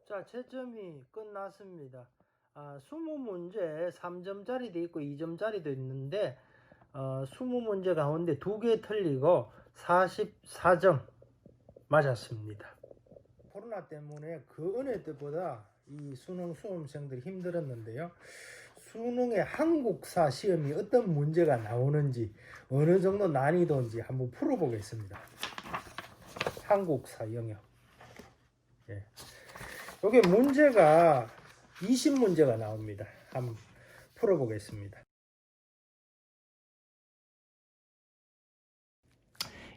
자, 채점이 끝났습니다. 20문제 3점짜리도 있고 2점짜리도 있는데 20문제 가운데 2개 틀리고 44점 맞았습니다. 코로나 때문에 그 어느 때보다 이 수능 수험생들이 힘들었는데요. 수능의 한국사 시험이 어떤 문제가 나오는지 어느 정도 난이도인지 한번 풀어보겠습니다. 한국사 영역. 예. 여기 문제가 20문제가 나옵니다. 한번 풀어보겠습니다.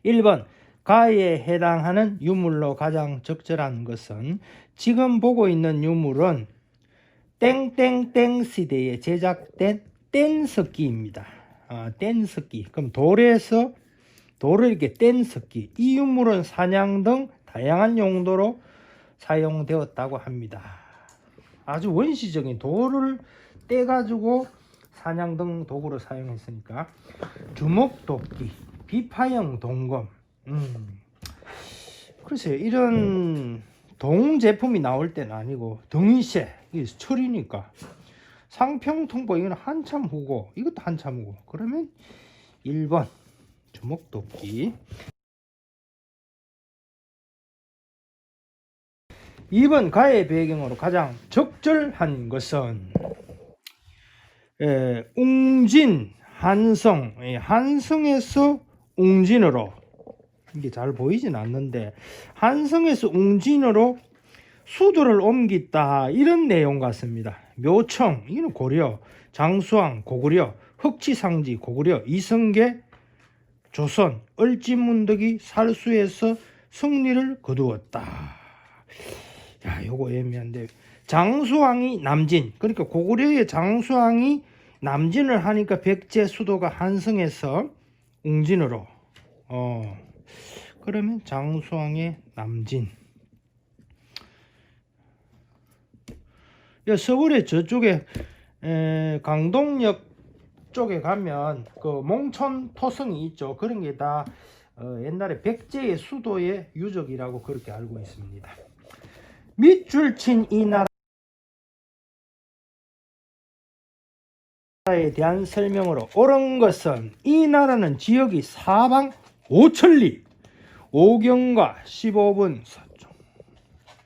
1번 가에 해당하는 유물로 가장 적절한 것은 지금 보고 있는 유물은 땡땡땡 시대에 제작된 뗀석기입니다. 뗀석기. 그럼 돌에서 돌을 이렇게 뗀석기. 이 유물은 사냥 등 다양한 용도로 사용되었다고 합니다. 아주 원시적인 돌을 떼가지고 사냥 등 도구로 사용했으니까 주먹도끼, 비파형 동검. 글쎄요, 이런 동 제품이 나올 때는 아니고 등이쇠, 이게 철이니까 상평통보 이건 한참 후고 이것도 한참 후고 그러면 1번 주먹도끼. 2번 가의 배경으로 가장 적절한 것은 웅진, 한성, 한성에서 웅진으로, 이게 잘 보이진 않는데 한성에서 웅진으로 수도를 옮겼다 이런 내용 같습니다. 묘청, 이는 고려, 장수왕 고구려, 흑치상지 고구려, 이성계 조선, 을지문덕이 살수에서 승리를 거두었다. 야, 요거 애매한데 장수왕이 남진, 그러니까 고구려의 장수왕이 남진을 하니까 백제 수도가 한성에서 웅진으로, 그러면 장수왕의 남진. 서울의 저쪽에 강동역 쪽에 가면 그 몽촌 토성이 있죠. 그런 게 다 옛날에 백제의 수도의 유적이라고 그렇게 알고 있습니다. 밑줄 친 이 나라에 대한 설명으로 옳은 것은 이 나라는 지역이 사방 5천리, 오경과 15분 서쪽,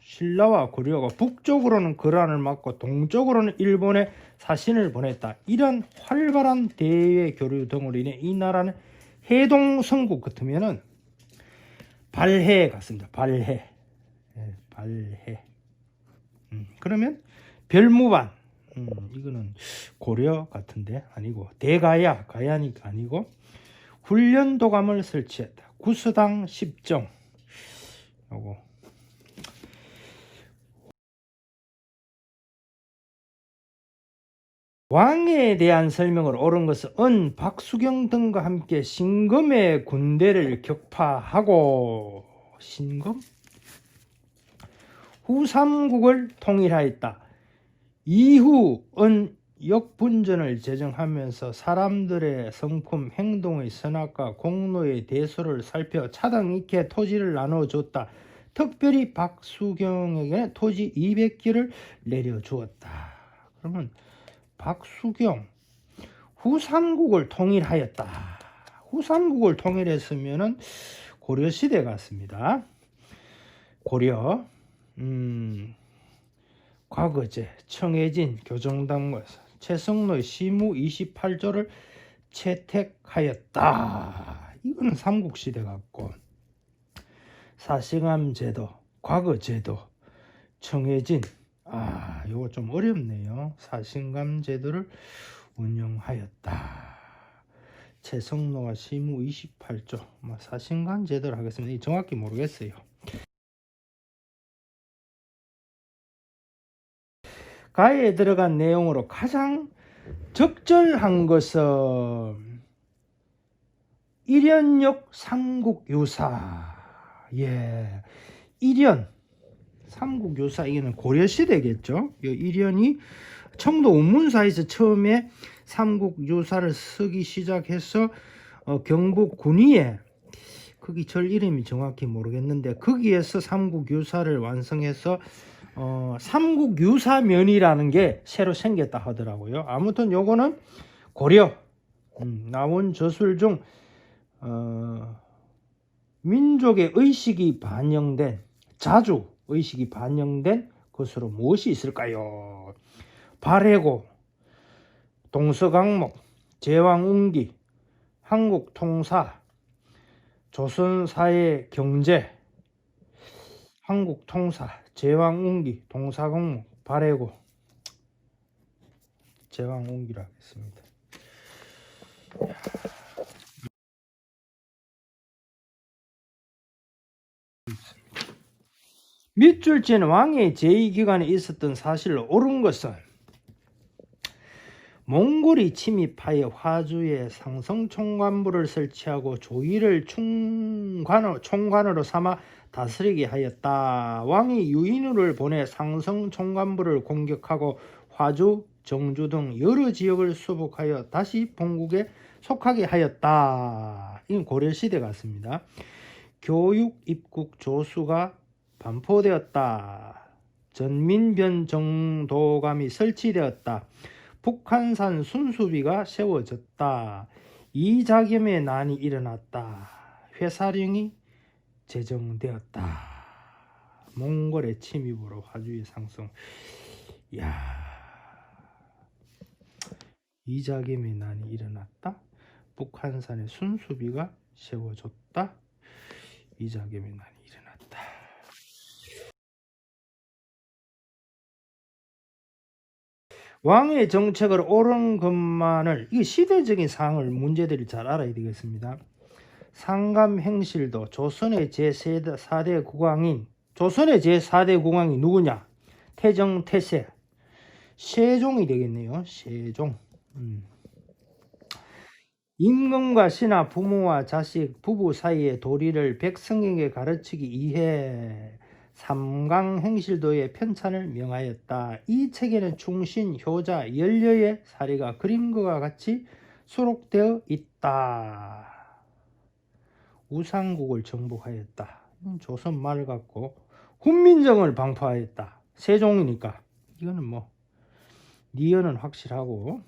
신라와 고려가 북쪽으로는 거란을 막고 동쪽으로는 일본에 사신을 보냈다. 이런 활발한 대외 교류 등으로 인해 이 나라는 해동성국 같으면은 발해 같습니다. 발해. 발해. 그러면 별무반, 이거는 고려 같은데 아니고 대가야, 가야니까 아니고 훈련도감을 설치했다. 구서당 10정. 요거 왕에 대한 설명을 옳은 것은 은, 박수경 등과 함께 신금의 군대를 격파하고 신금? 후삼국을 통일하였다. 이후 은 역분전을 제정하면서 사람들의 성품, 행동의 선악과 공로의 대소를 살펴 차등 있게 토지를 나눠줬다. 특별히 박수경에게 토지 200기를 내려주었다. 그러면 박수경 후삼국을 통일하였다. 후삼국을 통일했으면은 고려시대 같습니다. 고려. 과거제 청해진 교정당과 최성로의 시무 28조를 채택하였다. 이거는 삼국시대 같고, 사시감제도, 과거제도, 청해진, 요거 좀 어렵네요. 사신감제도를 운영하였다. 최성로와 시무 28조, 사신감제도를 하겠습니다. 정확히 모르겠어요. 가에 들어간 내용으로 가장 적절한 것은 일연역 삼국유사. 일연 삼국유사, 이거는 고려시대겠죠. 이 일연이 청도 운문사에서 처음에 삼국유사를 쓰기 시작해서 경북 군위에, 거기 절 이름이 정확히 모르겠는데 거기에서 삼국유사를 완성해서 삼국유사면이라는 게 새로 생겼다 하더라고요. 아무튼 요거는 고려 나온 저술 중 민족의 의식이 반영된, 자주 의식이 반영된 것으로 무엇이 있을까요? 발해고, 동서강목, 제왕운기, 한국통사, 조선사회 경제, 한국통사, 제왕운기, 동서강목, 발해고, 제왕운기라 하겠습니다. 밑줄진 왕의 제2기간에 있었던 사실로 옳은 것은 몽골이 침입하여 화주에 상성총관부를 설치하고 조이를 총관으로 삼아 다스리게 하였다. 왕이 유인우를 보내 상성총관부를 공격하고 화주, 정주 등 여러 지역을 수복하여 다시 본국에 속하게 하였다. 이건 고려시대 같습니다. 교육, 입국, 조수가 반포되었다. 전민변 정도감이 설치되었다. 북한산 순수비가 세워졌다. 이자겸의 난이 일어났다. 회사령이 제정되었다. 몽골의 침입으로 화주의 상승. 야, 이자겸의 난이 일어났다. 북한산의 순수비가 세워졌다. 이자겸의 난이 일어났다. 왕의 정책을 옳은 것만을, 이 시대적인 사항을 문제들을 잘 알아야 되겠습니다. 상감행실도 조선의 제4대 국왕인, 조선의 제4대 국왕이 누구냐? 태정태세, 세종이 되겠네요. 세종. 임금과 신하, 부모와 자식, 부부 사이의 도리를 백성에게 가르치기 위해 삼강행실도의 편찬을 명하였다. 이 책에는 충신, 효자, 연려의 사례가 그림과 같이 수록되어 있다. 우상국을 정복하였다. 조선 말을 갖고 훈민정을 방파하였다. 세종이니까 이거는 뭐 니언은 확실하고,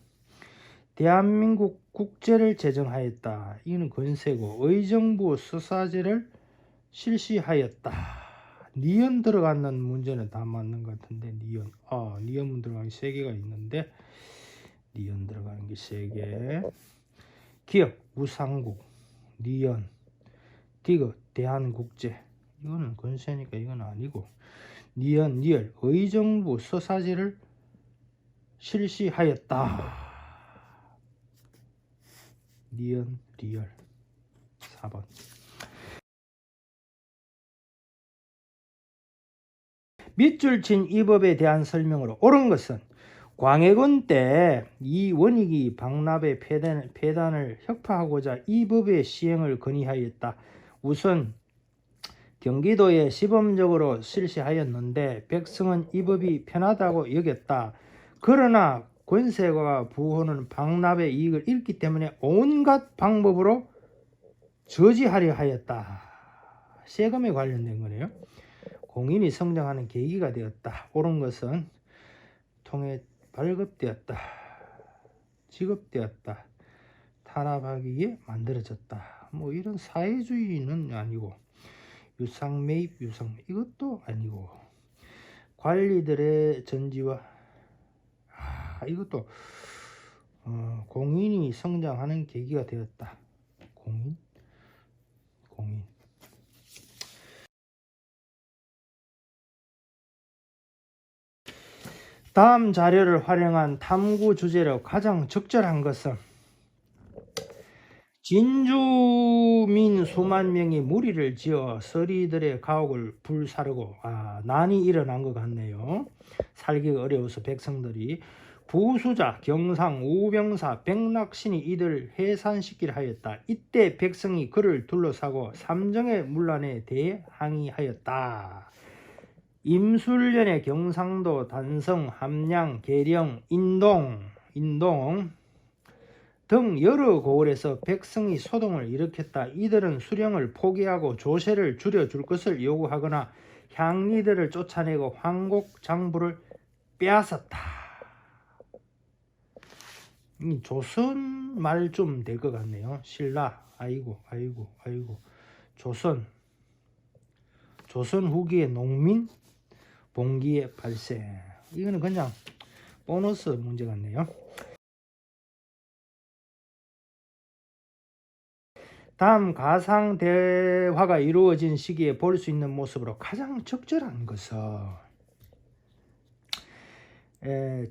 대한민국 국제를 제정하였다. 이는 건세고, 의정부 수사제를 실시하였다. 니언 들어가는 문제는 다 맞는 것 같은데, 니언. 니언 들어가는 게 3개가 있는데, 니언 들어가는 게 3개. 기업, 우상국, 니언, 디귿, 대한국제. 이거는 건세니까 이건 아니고, 니언, 니얼, 의정부 수사제를 실시하였다. 니언, 리얼. 4번. 밑줄 친 이 법에 대한 설명으로 옳은 것은 광해군 때 이 원익이 박납의 폐단을 혁파하고자 이 법의 시행을 건의하였다. 우선 경기도에 시범적으로 실시하였는데 백성은 이 법이 편하다고 여겼다. 그러나 권세가 부호는 박납의 이익을 잃기 때문에 온갖 방법으로 저지하려 하였다. 세금에 관련된 거네요. 공인이 성장하는 계기가 되었다. 옳은 것은 통해 발급되었다. 지급되었다. 탄압하기 위해 만들어졌다. 뭐 이런 사회주의는 아니고, 유상매입, 이것도 아니고, 관리들의 전지와 이것도 공인이 성장하는 계기가 되었다. 공인. 다음 자료를 활용한 탐구 주제로 가장 적절한 것은 진주민 수만 명이 무리를 지어 서리들의 가옥을 불사르고, 난이 일어난 것 같네요. 살기가 어려워서 백성들이 부수자, 경상, 우병사, 백낙신이 이들 해산시키려 하였다. 이때 백성이 그를 둘러싸고 삼정의 문란에 대해 항의하였다. 임술련의 경상도, 단성, 함양, 계령, 인동 등 여러 고을에서 백성이 소동을 일으켰다. 이들은 수령을 포기하고 조세를 줄여줄 것을 요구하거나 향리들을 쫓아내고 황곡 장부를 빼앗았다. 이 조선 말 좀 될 것 같네요. 신라, 아이고. 조선 후기의 농민 봉기의 발생. 이거는 그냥 보너스 문제 같네요. 다음 가상 대화가 이루어진 시기에 볼 수 있는 모습으로 가장 적절한 것은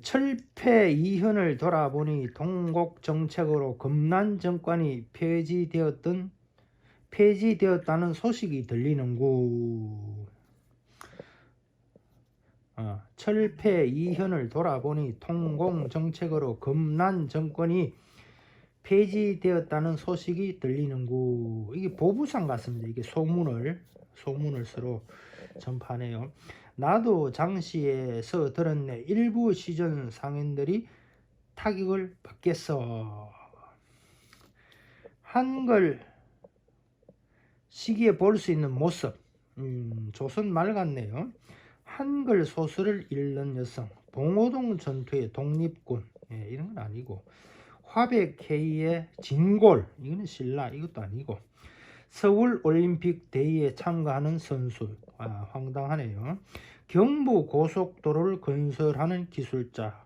철폐 이현을 돌아보니 동국 정책으로 금난 정권이 폐지되었다는 소식이 들리는구. 철폐 이현을 돌아보니 통공 정책으로 금난 정권이 폐지되었다는 소식이 들리는구. 이게 보부상 같습니다. 이게 소문을 서로 전파하네요. 나도 장시에서 들었네. 일부 시전 상인들이 타격을 받겠어. 한글 시기에 볼 수 있는 모습. 조선 말 같네요. 한글 소설을 읽는 여성, 봉오동 전투의 독립군, 이런 건 아니고, 화백회의의 진골, 이거는 신라, 이것도 아니고, 서울 올림픽 대회에 참가하는 선수, 황당하네요. 경부 고속도로를 건설하는 기술자.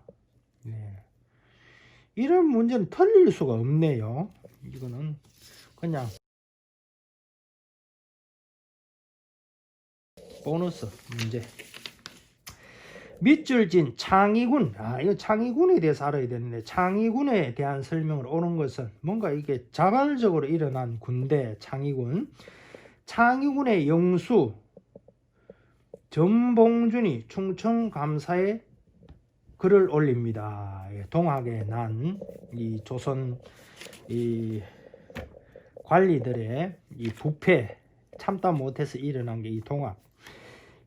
이런 문제는 틀릴 수가 없네요. 이거는 그냥 보너스 문제. 밑줄 진 창의군. 이거 창의군에 대해서 알아야 되는데, 창의군에 대한 설명을 오는 것은 뭔가 이게 자발적으로 일어난 군대, 창의군. 창의군의 영수 전봉준이 충청감사에 글을 올립니다. 동학에 난 이 조선 이 관리들의 이 부패 참다 못해서 일어난 게 이 동학.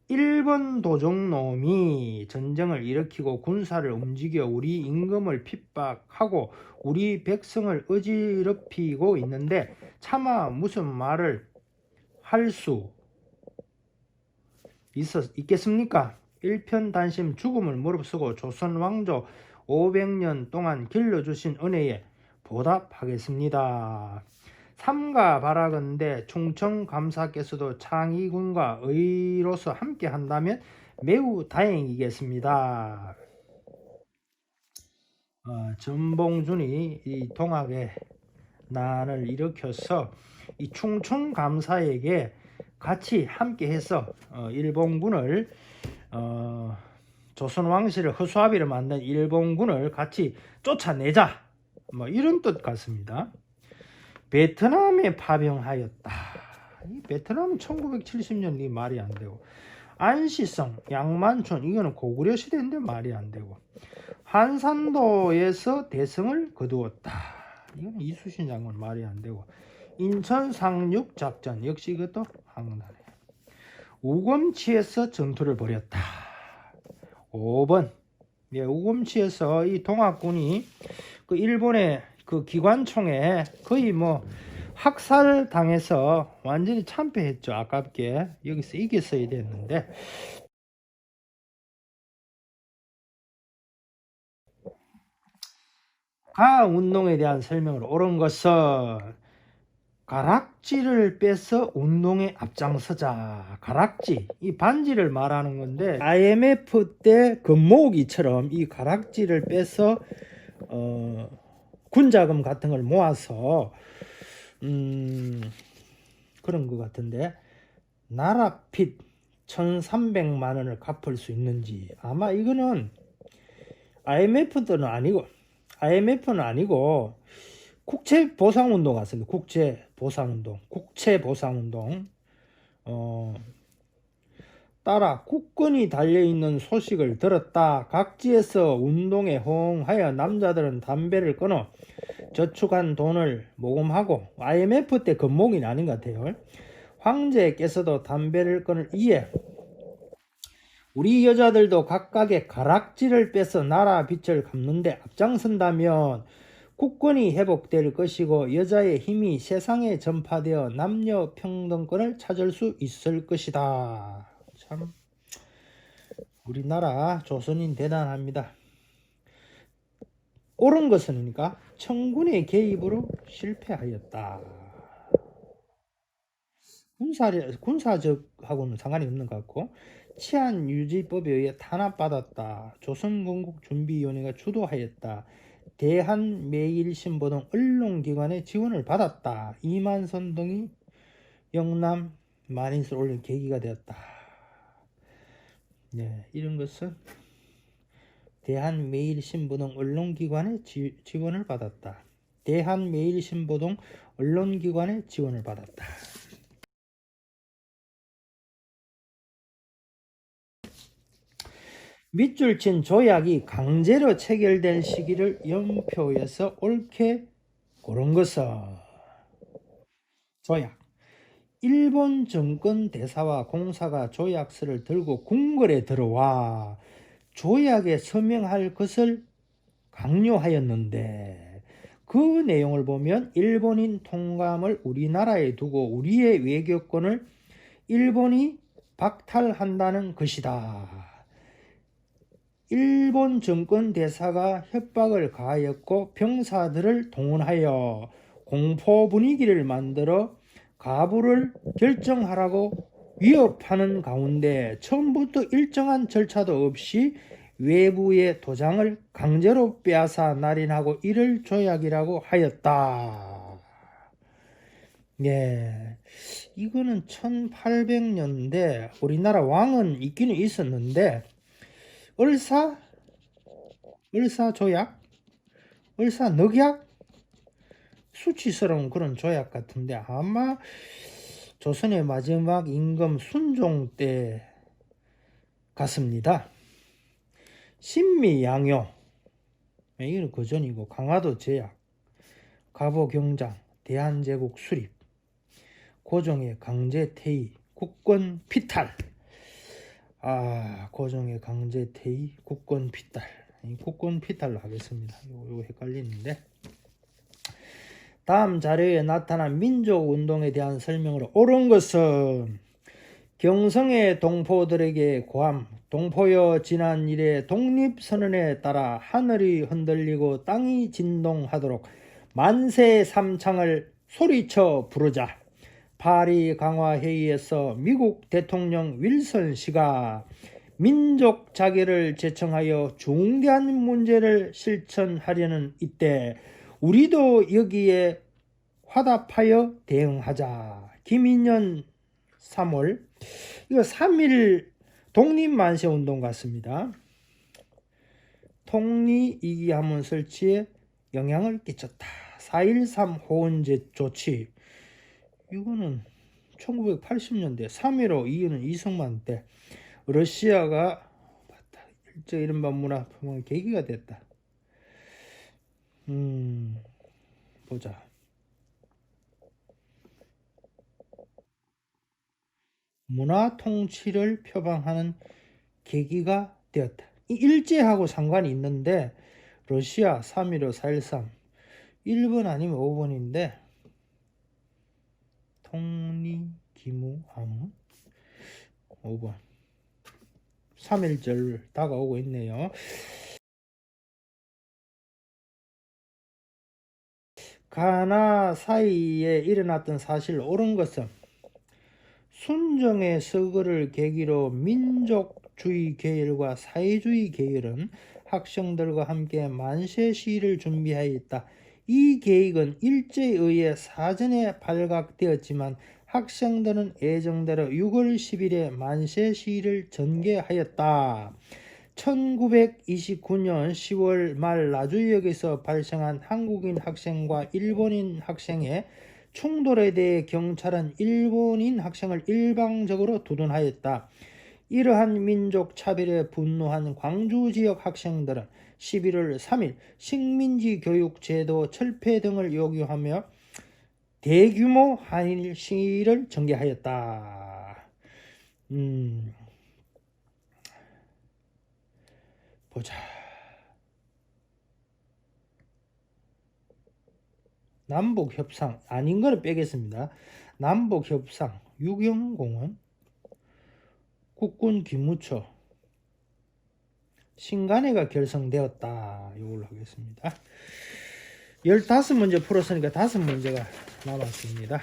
일본 도적놈이 전쟁을 일으키고 군사를 움직여 우리 임금을 핍박하고 우리 백성을 어지럽히고 있는데 차마 무슨 말을 할 수 있겠습니까? 일편단심 죽음을 무릅쓰고 조선 왕조 500년 동안 길러주신 은혜에 보답하겠습니다. 삼가 바라건대 충청감사께서도 창의군과 의로서 함께 한다면 매우 다행이겠습니다. 전봉준이 이 동학의 난을 일으켜서 이 충청감사에게 같이 함께 해서 일본군을 조선 왕실을 허수아비를 만든 일본군을 같이 쫓아내자, 뭐 이런 뜻 같습니다. 베트남에 파병하였다. 이 베트남은 1970년 이 말이 안 되고, 안시성, 양만촌 이거는 고구려 시대인데 말이 안 되고, 한산도에서 대승을 거두었다. 이건 이수신 장군 말이 안 되고, 인천 상륙 작전 역시 이것도 황당해. 우검치에서 전투를 벌였다. 5번. 우검치에서 이 동학군이 그 일본의 그 기관총에 거의 뭐 학살 당해서 완전히 참패했죠. 아깝게 여기서 이겼어야 됐는데, 가운동에 대한 설명을 옳은 것은 가락지를 빼서 운동에 앞장서자. 가락지, 이 반지를 말하는 건데, IMF 때 금모으기처럼 이 가락지를 빼서 군자금 같은 걸 모아서 그런 것 같은데, 나라빚 1300만 원을 갚을 수 있는지. 아마 이거는 IMF는 아니고 국채보상운동 같습니다. 국채보상운동. 따라 국권이 달려있는 소식을 들었다. 각지에서 운동에 호응하여 남자들은 담배를 끊어 저축한 돈을 모금하고, IMF 때 금목이 아닌 것 같아요. 황제께서도 담배를 끊을 이에 우리 여자들도 각각의 가락지를 빼서 나라 빚을 갚는데 앞장선다면 국권이 회복될 것이고 여자의 힘이 세상에 전파되어 남녀 평등권을 찾을 수 있을 것이다. 참 우리나라 조선인 대단합니다. 옳은 것은니까 청군의 개입으로 실패하였다. 군사적하고는 상관이 없는 것 같고, 치안유지법에 의해 탄압받았다. 조선건국준비위원회가 주도하였다. 대한매일신보 등 언론기관의 지원을 받았다. 이만선 등이 영남 만인수를 올린 계기가 되었다. 네, 이런 것은 대한매일신보 등 언론기관의 지원을 받았다. 대한매일신보 등 언론기관의 지원을 받았다. 밑줄 친 조약이 강제로 체결된 시기를 연표해서 옳게 고른 것은 조약. 일본 정권 대사와 공사가 조약서를 들고 궁궐에 들어와 조약에 서명할 것을 강요하였는데, 그 내용을 보면 일본인 통감을 우리나라에 두고 우리의 외교권을 일본이 박탈한다는 것이다. 일본 정권 대사가 협박을 가하였고 병사들을 동원하여 공포 분위기를 만들어 가부를 결정하라고 위협하는 가운데 처음부터 일정한 절차도 없이 외부의 도장을 강제로 빼앗아 날인하고 이를 조약이라고 하였다. 예, 이거는 1800년대 우리나라 왕은 있기는 있었는데 을사 조약, 을사 늑약, 수치스러운 그런 조약 같은데 아마 조선의 마지막 임금 순종 때 같습니다. 신미양요, 이건 그전이고, 강화도 제약, 갑오경장, 대한제국 수립, 고종의 강제 퇴위, 국권 피탈. 고종의 강제 퇴위, 국권 피탈. 국권 피탈로 하겠습니다. 이거 헷갈리는데, 다음 자료에 나타난 민족운동에 대한 설명으로 옳은 것은 경성의 동포들에게 고함, 동포여 지난 이래 독립선언에 따라 하늘이 흔들리고 땅이 진동하도록 만세 삼창을 소리쳐 부르자. 파리 강화회의에서 미국 대통령 윌슨 씨가 민족 자결을 제청하여 중대한 문제를 실천하려는 이때 우리도 여기에 화답하여 대응하자. 김인년 3월. 이거 3.1 독립만세운동 같습니다. 통리이기하문 설치에 영향을 끼쳤다. 4.13 호원제 조치. 이거는 1980년대 3.15 이유는 이승만 때 러시아가 일제 이른바 문화평화 계기가 됐다. 보자. 문화 통치를 표방하는 계기가 되었다. 이 일제하고 상관이 있는데 러시아 3.15 4.13 1번 아니면 5번인데 통리 기무 암 5번 3.1절 다가오고 있네요. 가나 사이에 일어났던 사실 옳은 것은 순정의 서거를 계기로 민족주의 계열과 사회주의 계열은 학생들과 함께 만세 시위를 준비하였다. 이 계획은 일제에 의해 사전에 발각되었지만 학생들은 예정대로 6월 10일에 만세 시위를 전개하였다. 1929년 10월 말 나주역에서 발생한 한국인 학생과 일본인 학생의 충돌에 대해 경찰은 일본인 학생을 일방적으로 두둔하였다. 이러한 민족 차별에 분노한 광주 지역 학생들은 11월 3일 식민지 교육 제도 철폐 등을 요구하며 대규모 한일 시위를 전개하였다. 보자. 남북협상 아닌 거는 빼겠습니다. 남북협상 유경공원 국군 기무처 신간회가 결성되었다. 이걸로 하겠습니다. 15문제 풀었으니까 5문제가 남았습니다.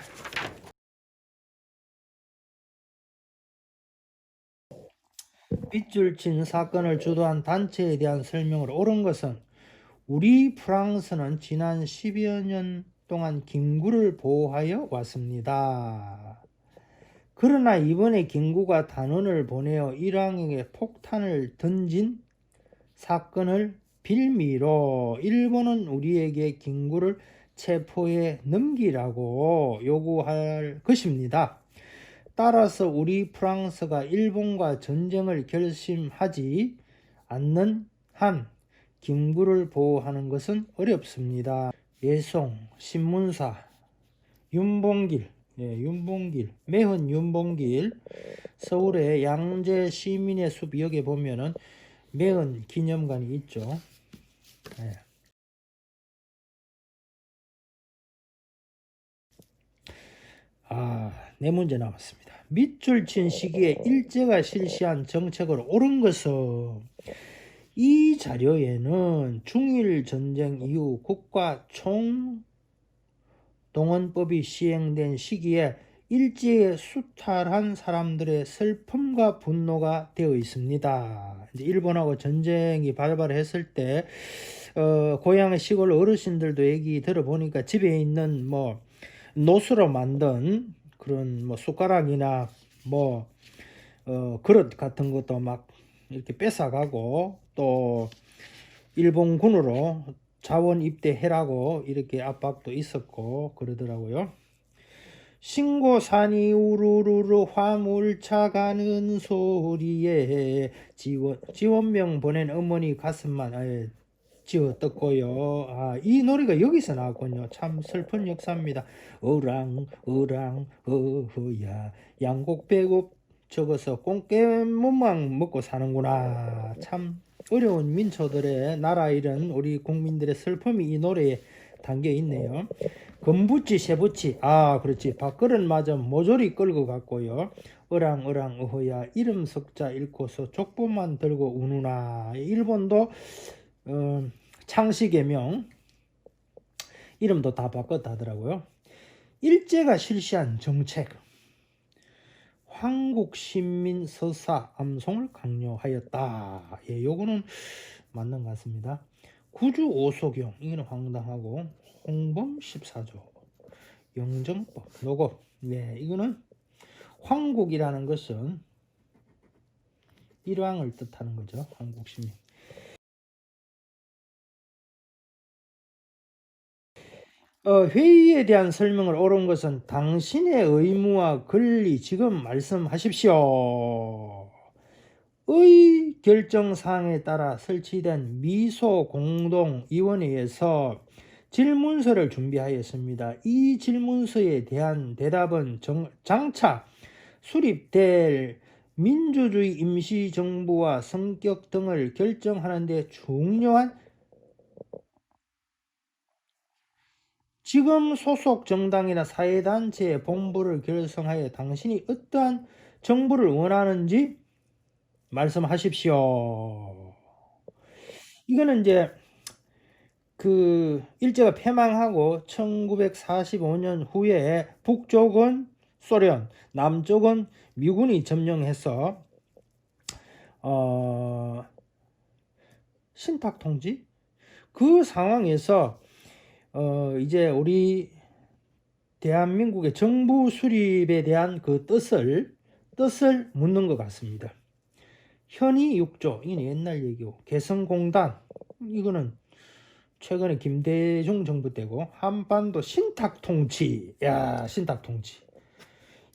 빗줄 친 사건을 주도한 단체에 대한 설명을 옳은 것은 우리 프랑스는 지난 10여 년 동안 김구를 보호하여 왔습니다. 그러나 이번에 김구가 단원을 보내어 일왕에게 폭탄을 던진 사건을 빌미로 일본은 우리에게 김구를 체포해 넘기라고 요구할 것입니다. 따라서 우리 프랑스가 일본과 전쟁을 결심하지 않는 한 김구를 보호하는 것은 어렵습니다. 예송, 신문사, 윤봉길, 매헌 윤봉길, 서울의 양재 시민의 숲 여기 보면은 매헌 기념관이 있죠. 네. 네 문제 남았습니다. 밑줄 친 시기에 일제가 실시한 정책을 옳은 것은 이 자료에는 중일 전쟁 이후 국가 총동원법이 시행된 시기에 일제에 수탈한 사람들의 슬픔과 분노가 되어 있습니다. 이제 일본하고 전쟁이 발발했을 때 고향의 시골 어르신들도 얘기 들어보니까 집에 있는 뭐 노수로 만든 그런 뭐 숟가락이나 뭐 그릇 같은 것도 막 이렇게 뺏어가고 또 일본군으로 자원 입대해라고 이렇게 압박도 있었고 그러더라고요. 신고산이 우르르르 화물차 가는 소리에 지원명 보낸 어머니 가슴만 지어떴고요. 이 노래가 여기서 나왔군요. 참 슬픈 역사입니다. 어랑 어허야 양곡 배고 적어서 꽁깨문만 먹고 사는구나. 참 어려운 민초들의 나라 잃은 우리 국민들의 슬픔이 이 노래에 담겨 있네요. 금붙지 새붙지 그렇지. 밥그릇마저 모조리 끌고 갔고요. 어랑 어허야 이름 석자 읽고서 족보만 들고 우누나. 일본도 창씨개명 이름도 다 바꿨다 하더라고요. 일제가 실시한 정책 황국신민 서사 암송을 강요하였다. 요거는 맞는 것 같습니다. 구주 오소경 이거는 황당하고 홍범 14조 영정법 요거 이거는 황국이라는 것은 일왕을 뜻하는 거죠. 황국신민. 회의에 대한 설명을 옳은 것은 당신의 의무와 권리 지금 말씀하십시오. 의 결정사항에 따라 설치된 미소공동위원회에서 질문서를 준비하였습니다. 이 질문서에 대한 대답은 장차 수립될 민주주의 임시정부와 성격 등을 결정하는 데 중요한 지금 소속 정당이나 사회단체의 본부를 결성하여 당신이 어떠한 정부를 원하는지 말씀하십시오. 이거는 이제 그 일제가 패망하고 1945년 후에 북쪽은 소련, 남쪽은 미군이 점령해서 신탁통지 그 상황에서 이제 우리 대한민국의 정부 수립에 대한 그 뜻을 묻는 것 같습니다. 현이 6조 이건 옛날 얘기고 개성공단 이거는 최근에 김대중 정부 때고 한반도 신탁통치 신탁통치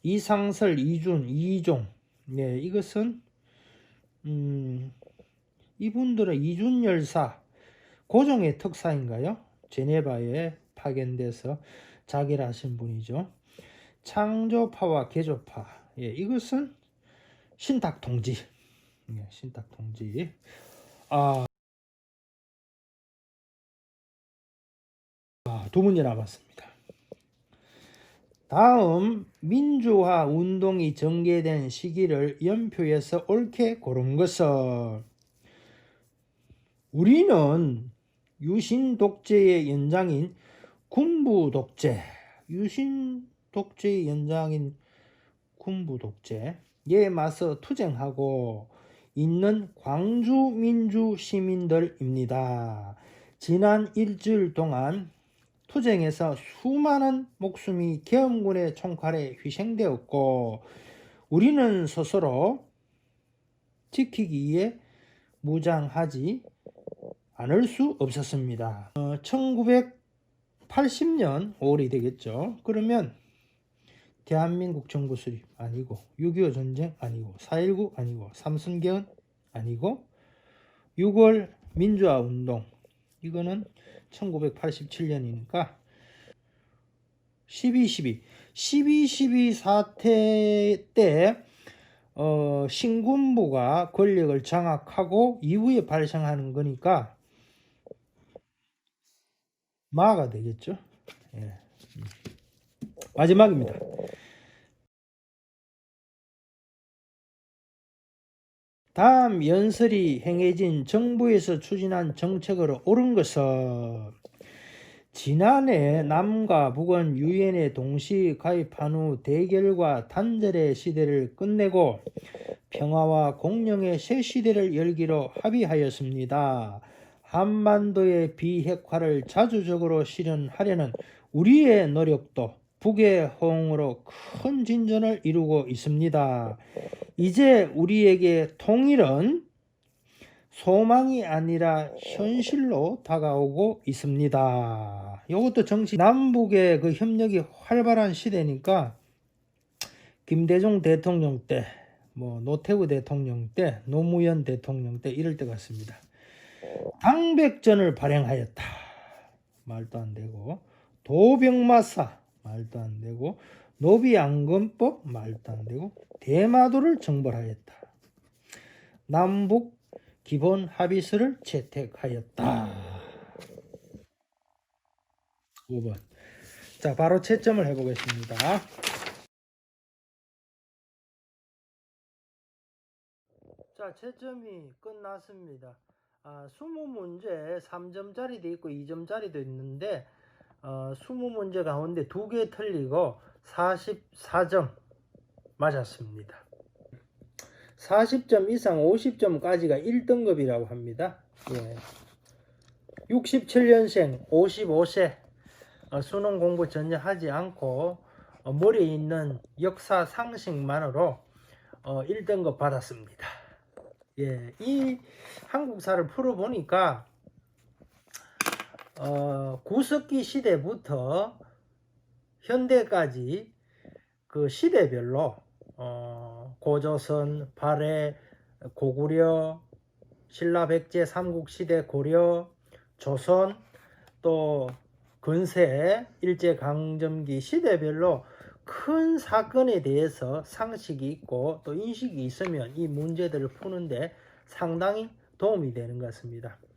이상설 이준 이종 이것은 이분들은 이준 열사 고종의 특사인가요? 제네바에 파견돼서 자기를 하신 분이죠. 창조파와 개조파 이것은 신탁통지 신탁통지 두 문제 남았습니다. 다음 민주화 운동이 전개된 시기를 연표해서 옳게 고른 것은 우리는 유신 독재의 연장인 군부 독재, 유신 독재의 연장인 군부 독재에 맞서 투쟁하고 있는 광주 민주 시민들입니다. 지난 일주일 동안 투쟁에서 수많은 목숨이 계엄군의 총칼에 희생되었고 우리는 스스로 지키기 위해 무장하지 않을 수 없었습니다. 1980년 5월이 되겠죠. 그러면 대한민국 정부 수립 아니고 6.25 전쟁 아니고 4.19 아니고 삼선개헌 아니고 6월 민주화 운동 이거는 1987년이니까 12.12 사태 때 신군부가 권력을 장악하고 이후에 발생하는 거니까 마가 되겠죠. 예. 마지막입니다. 다음 연설이 행해진 정부에서 추진한 정책으로 옳은 것은 지난해 남과 북은 유엔에 동시 가입한 후 대결과 단절의 시대를 끝내고 평화와 공영의 새 시대를 열기로 합의하였습니다. 한반도의 비핵화를 자주적으로 실현하려는 우리의 노력도 북의 호응으로 큰 진전을 이루고 있습니다. 이제 우리에게 통일은 소망이 아니라 현실로 다가오고 있습니다. 이것도 정치 남북의 그 협력이 활발한 시대니까 김대중 대통령 때, 노태우 대통령 때, 노무현 대통령 때 이럴 때 같습니다. 당백전을 발행하였다. 말도 안 되고 도병마사 말도 안 되고 노비양금법 말도 안 되고 대마도를 정벌하였다. 남북 기본 합의서를 채택하였다. 5번. 자, 바로 채점을 해보겠습니다. 자, 채점이 끝났습니다. 20문제 3점짜리도 있고 2점짜리도 있는데 20문제 가운데 2개 틀리고 44점 맞았습니다. 40점 이상 50점까지가 1등급이라고 합니다. 67년생 55세 수능 공부 전혀 하지 않고 머리에 있는 역사 상식만으로 1등급 받았습니다. 이 한국사를 풀어보니까 구석기 시대부터 현대까지 그 시대별로 고조선, 발해, 고구려, 신라, 백제, 삼국시대, 고려, 조선, 또 근세, 일제강점기 시대별로 큰 사건에 대해서 상식이 있고 또 인식이 있으면 이 문제들을 푸는데 상당히 도움이 되는 것 같습니다.